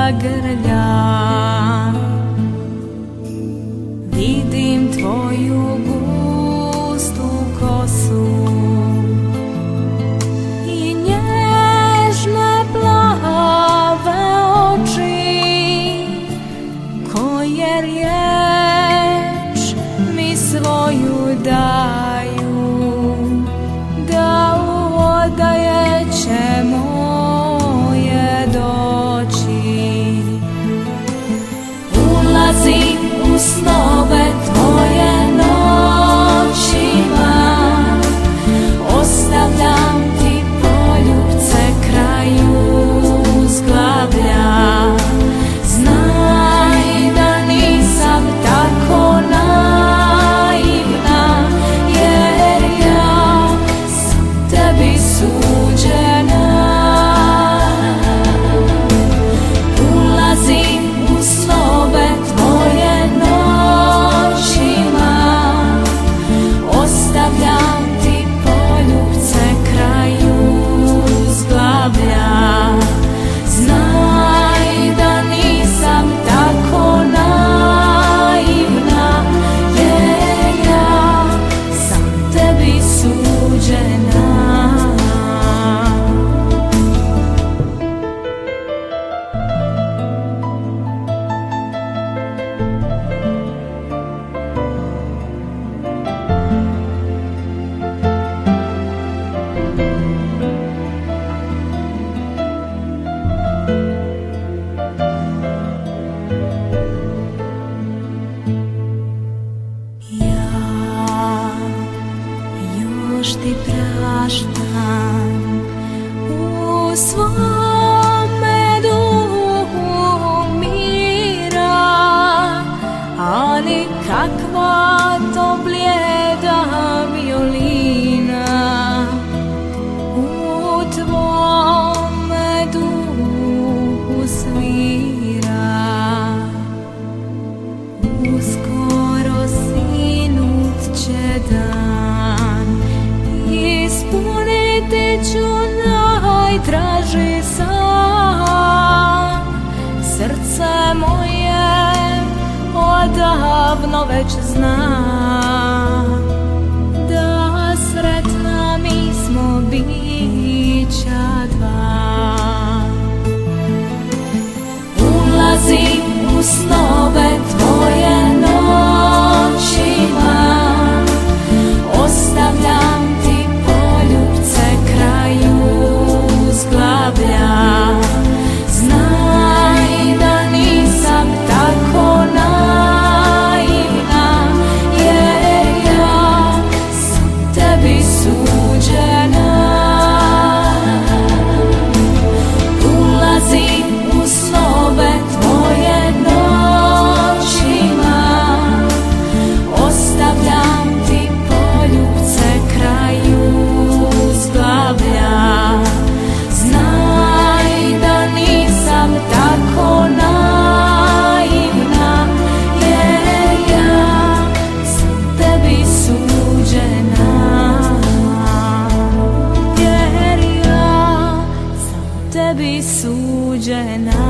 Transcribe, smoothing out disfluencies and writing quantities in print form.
zagrlja. Vidim tvoju gustu kosu i nježne plave oči, koje riječ mi svoju daju, da odajeće moje doći. Ulazim u snove tvoje noćima, ostavljam ti poljubce kraj uzglavlja. Znaj da nisam tako naivna, jer ja sam tebi suđena. Ulazim u snove tvoje noćima, ostavljam ti poljubce kraj uzglavlja. Znaj da nisam tako naivna, jer ja sam tebi suđena. Još ti praštam u svome duhu mira, ali kakva to blijeda violina u tvome duhu svira. Uskoro sinut će dan, ispuniti ću najdraži san. Srce moje odavno već zna da sretna mi smo bića dva. Ulazim u snove tvoje noćima, ostavljam ti poljubce kraj uzglavlja. Znaj da nisam tako naivna, jer ja sam tebi suđena. Ulazim u snove tvoje noćima, ostavljam ti poljubce kraj uzglavlja. Znaj da nisam tako naivna, jer ja sam tebi suđena. Jer ja sam tebi suđena.